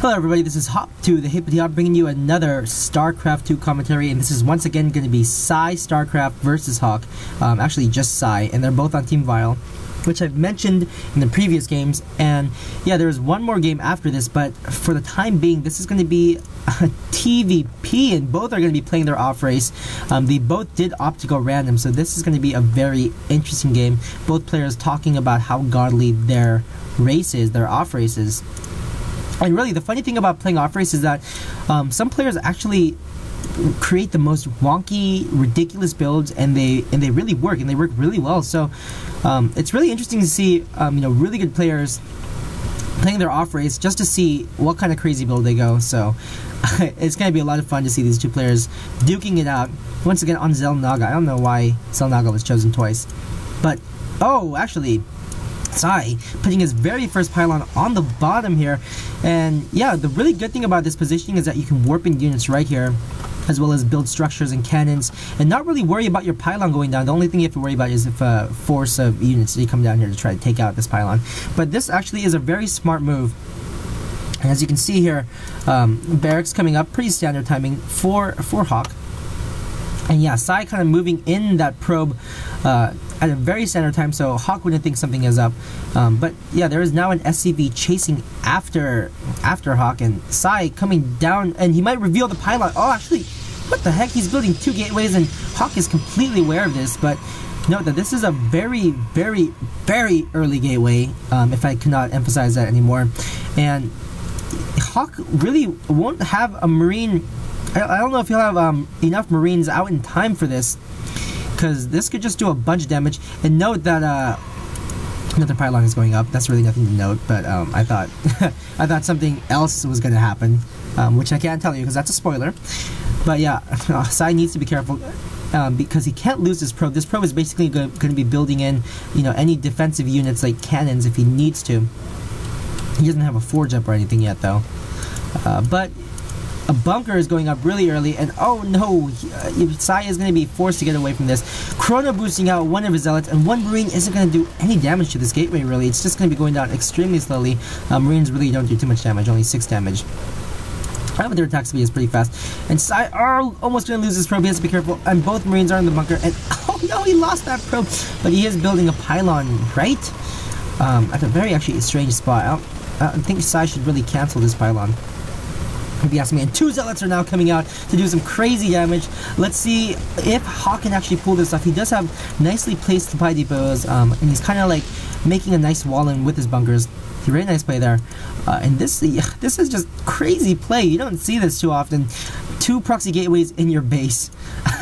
Hello everybody, this is Hop2, the Hippity Hop, bringing you another StarCraft 2 commentary, and this is once again going to be PsY StarCraft versus Hawk, actually just PsY, and they're both on Team Viral, which I've mentioned in the previous games, and yeah, there is one more game after this, but for the time being, this is going to be a TVP, and both are going to be playing their off race. They both did opt to go random, so this is going to be a very interesting game. Both players talking about how godly their race is, their off race is. And really, the funny thing about playing off race is that some players actually create the most wonky, ridiculous builds, and they really work, and they work really well. So it's really interesting to see really good players playing their off race just to see what kind of crazy build they go. So it's going to be a lot of fun to see these two players duking it out once again on Xel'Naga. I don't know why Xel'Naga was chosen twice, but actually, PsY putting his very first pylon on the bottom here. And yeah, the really good thing about this positioning is that you can warp in units right here, as well as build structures and cannons, and not really worry about your pylon going down. The only thing you have to worry about is if a force of units they come down here to try to take out this pylon. But this actually is a very smart move. And as you can see here, barracks coming up, pretty standard timing for Hawk. And yeah, PsY kind of moving in that probe at a very standard time, so Hawk wouldn't think something is up. But yeah, there is now an SCV chasing after Hawk, and PsY coming down, and he might reveal the pylon. Oh, actually, what the heck? He's building two gateways, and Hawk is completely aware of this, but note that this is a very, very, very early gateway, if I cannot emphasize that anymore. And Hawk really won't have a Marine. I don't know if he'll have enough Marines out in time for this, because this could just do a bunch of damage. And note that another pylon is going up. That's really nothing to note, but I thought I thought something else was going to happen, which I can't tell you because that's a spoiler. But yeah, PsY needs to be careful because he can't lose this probe. This probe is basically going to be building in any defensive units like cannons if he needs to. He doesn't have a forge up or anything yet though, but a bunker is going up really early, and oh no, PsY is going to be forced to get away from this. Chrono boosting out one of his zealots, and one Marine isn't going to do any damage to this gateway really. It's just going to be going down extremely slowly. Marines really don't do too much damage, only 6 damage. But their attack speed is pretty fast. And PsY almost going to lose his probe. He has to be careful, and both Marines are in the bunker, and oh no, he lost that probe. But he is building a pylon right at a very actually strange spot. I think PsY should really cancel this pylon, if you ask me. And 2 zealots are now coming out to do some crazy damage. Let's see if Hawk can actually pull this off. He does have nicely placed supply depots, and he's kind of like making a nice wall in with his bunkers. Very nice play there. And this is just crazy play. You don't see this too often. 2 proxy gateways in your base.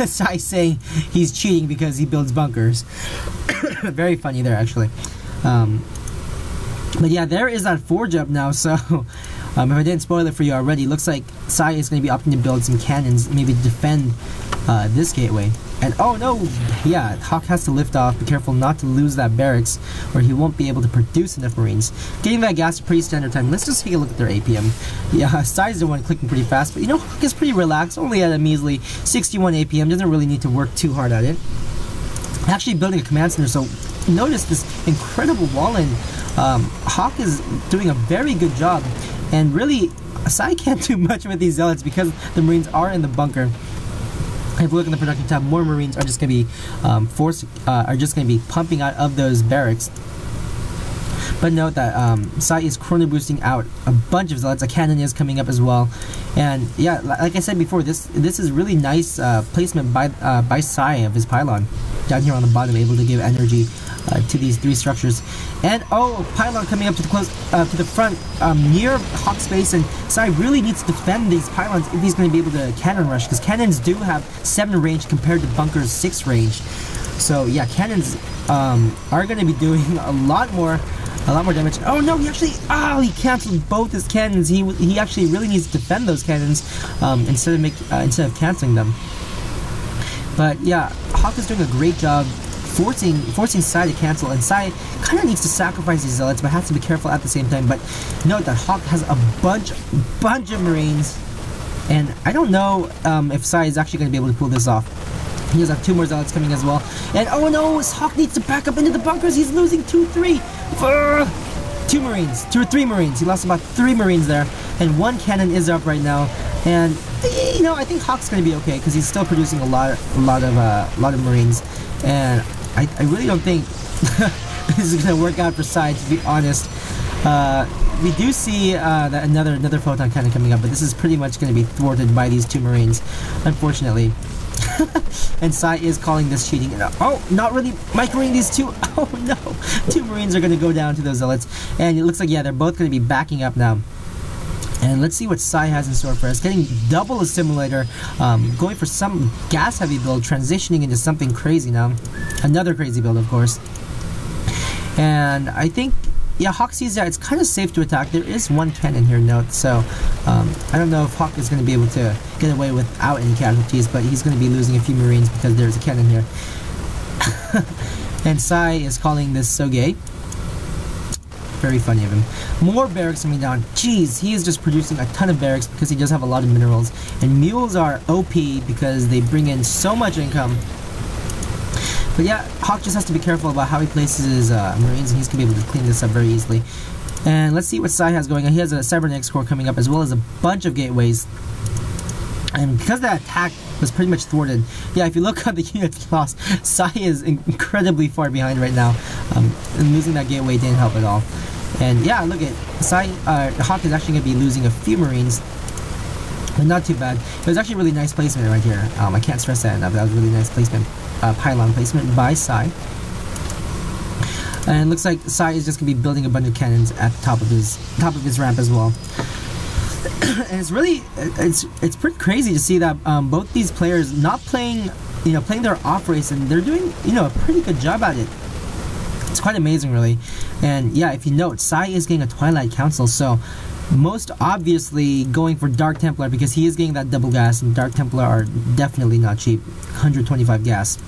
PsY saying he's cheating because he builds bunkers. Very funny there, actually. But yeah, there is that forge up now, so if I didn't spoil it for you already, looks like PsY is going to be opting to build some cannons, maybe to defend this gateway. And oh no, yeah, Hawk has to lift off. Be careful not to lose that barracks, or he won't be able to produce enough Marines. Getting that gas is pretty standard time. Let's just take a look at their APM. Yeah, PsY's the one clicking pretty fast, but Hawk is pretty relaxed, only at a measly 61 APM, doesn't really need to work too hard at it. Actually building a command center, so notice this incredible wall-in. Hawk is doing a very good job, and really PsY can't do much with these zealots because the Marines are in the bunker. If we look in the production tab, more Marines are just going to be pumping out of those barracks. But note that PsY is chrono boosting out a bunch of zealots. A cannon is coming up as well, and yeah, like I said before, this is really nice placement by PsY of his pylon down here on the bottom, able to give energy to these 3 structures. And pylon coming up to the front near Hawk space, and PsY really needs to defend these pylons if he's going to be able to cannon rush, because cannons do have 7 range compared to bunkers 6 range. So yeah, cannons are going to be doing a lot more damage. Oh no, he canceled both his cannons. He actually really needs to defend those cannons instead of canceling them. But yeah, Hawk is doing a great job forcing PsY to cancel, and PsY kind of needs to sacrifice these zealots, but has to be careful at the same time. But note that Hawk has a bunch of Marines, and I don't know if PsY is actually going to be able to pull this off. He does have 2 more zealots coming as well. And oh no, Hawk needs to back up into the bunkers. He's losing 2-3. 2 Marines, 2 or 3 Marines. He lost about 3 Marines there. and one cannon is up right now. And you know, I think Hawk's gonna be okay because he's still producing a lot of Marines, and I really don't think this is gonna work out for PsY, to be honest. We do see that another photon cannon coming up, but this is pretty much going to be thwarted by these two Marines, unfortunately. And PsY is calling this cheating. Oh, not really microing these two. Oh no, 2 Marines are going to go down to those Zealots, and it looks like, yeah, they're both going to be backing up now. And let's see what PsY has in store for us. Getting double assimilator, going for some gas heavy build, transitioning into something crazy now. Another crazy build, of course. And I think, yeah, Hawk sees that it's kind of safe to attack. There is one cannon here, note, so I don't know if Hawk is going to be able to get away without any casualties, but he's going to be losing a few Marines because there's a cannon here. And PsY is calling this Soge. Very funny of him. More barracks coming down. Jeez, he is just producing a ton of barracks because he does have a lot of minerals. And mules are OP because they bring in so much income. But yeah, Hawk just has to be careful about how he places his Marines, and he's going to be able to clean this up very easily. And let's see what PsY has going on. He has a Cybernetics core coming up, as well as a bunch of gateways. And because that attack was pretty much thwarted, yeah, if you look at the units lost, PsY is incredibly far behind right now. And losing that gateway didn't help at all. And yeah, look at PsY, Hawk is actually going to be losing a few Marines, but not too bad. It was actually a really nice placement right here. I can't stress that enough. That was a really nice placement. Pylon placement by PsY. And it looks like PsY is just gonna be building a bunch of cannons at the top of his ramp as well. And it's really it's pretty crazy to see that both these players not playing, you know, playing their off race, and they're doing, you know, a pretty good job at it. It's quite amazing, really. And yeah, if you note, PsY is getting a Twilight Council, so most obviously going for Dark Templar because he is getting that double gas, and Dark Templar are definitely not cheap. 125 gas.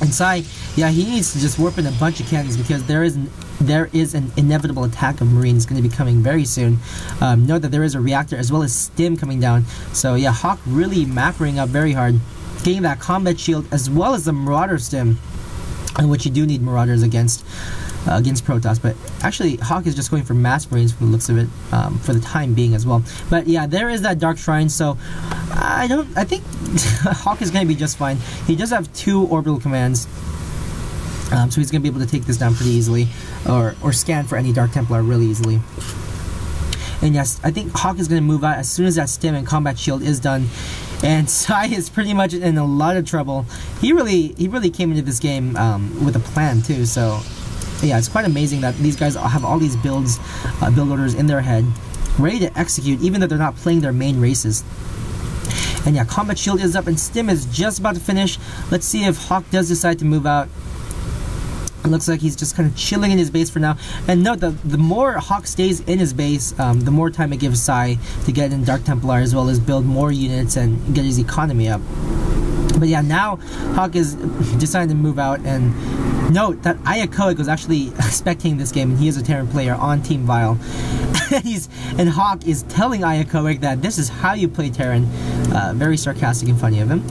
And PsY, yeah, he needs to just warp in a bunch of cannons because there is an inevitable attack of Marines going to be coming very soon. Note that there is a reactor as well as stim coming down. So yeah, Hawk really macroing up very hard, getting that combat shield as well as the Marauder stim, in which you do need Marauders against Protoss. But actually, Hawk is just going for mass Marines from the looks of it, for the time being as well. But yeah, there is that Dark Shrine, so I think Hawk is going to be just fine. He does have 2 orbital commands, so he's going to be able to take this down pretty easily, or scan for any Dark Templar really easily. And yes, I think Hawk is going to move out as soon as that stim and combat shield is done. And PsY is pretty much in a lot of trouble. He really came into this game with a plan too, so yeah, it's quite amazing that these guys have all these build orders in their head, ready to execute, even though they're not playing their main races. And yeah, combat shield is up, and stim is just about to finish. Let's see if Hawk does decide to move out. It looks like he's just kind of chilling in his base for now. And note that the more Hawk stays in his base, the more time it gives PsY to get in Dark Templar as well as build more units and get his economy up. But yeah, now Hawk is deciding to move out, and note that Ayakoic was actually spectating this game, and he is a Terran player on Team Vile. And Hawk is telling Ayakoic that this is how you play Terran. Very sarcastic and funny of him.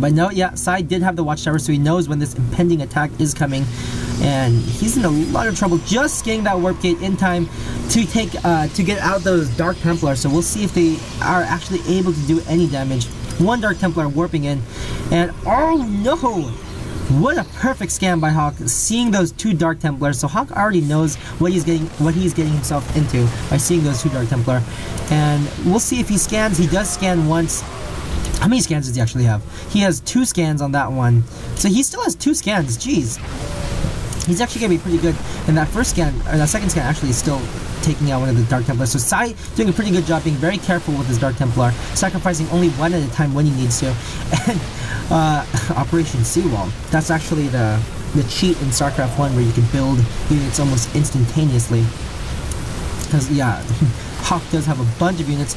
But no, yeah, PsY did have the Watchtower, so he knows when this impending attack is coming, and he's in a lot of trouble just getting that warp gate in time to get out those Dark Templar. So we'll see if they are actually able to do any damage. One Dark Templar warping in, and oh no! What a perfect scan by Hawk, seeing those 2 Dark Templars. So Hawk already knows what he's getting himself into by seeing those 2 Dark Templar. And we'll see if he scans. He does scan once. How many scans does he actually have? He has 2 scans on that one. So he still has 2 scans. Jeez. He's actually going to be pretty good. And that first scan, or that second scan actually is still taking out one of the Dark Templars. So PsY doing a pretty good job, being very careful with his Dark Templar, sacrificing only one at a time when he needs to. And Operation Seawall. That's actually the cheat in StarCraft 1 where you can build units almost instantaneously. Because yeah, Hawk does have a bunch of units.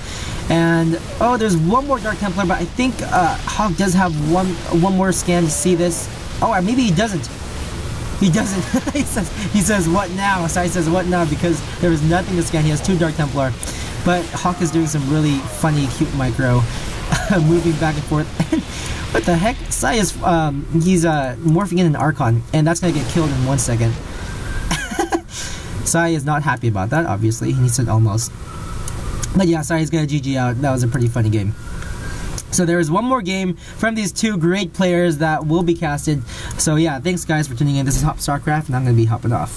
And oh, there's one more Dark Templar, but I think Hawk does have one more scan to see this. Oh, maybe he doesn't. He doesn't. he says what now? PsY says what now because there was nothing to scan. He has 2 Dark Templar, but Hawk is doing some really funny, cute micro, moving back and forth. What the heck? PsY is he's morphing in an Archon, and that's gonna get killed in 1 second. PsY is not happy about that, obviously. He said almost. But yeah, sorry, he's gonna GG out. That was a pretty funny game. So there is one more game from these two great players that will be casted. So yeah, thanks guys for tuning in. This is Hop StarCraft, and I'm gonna be hopping off.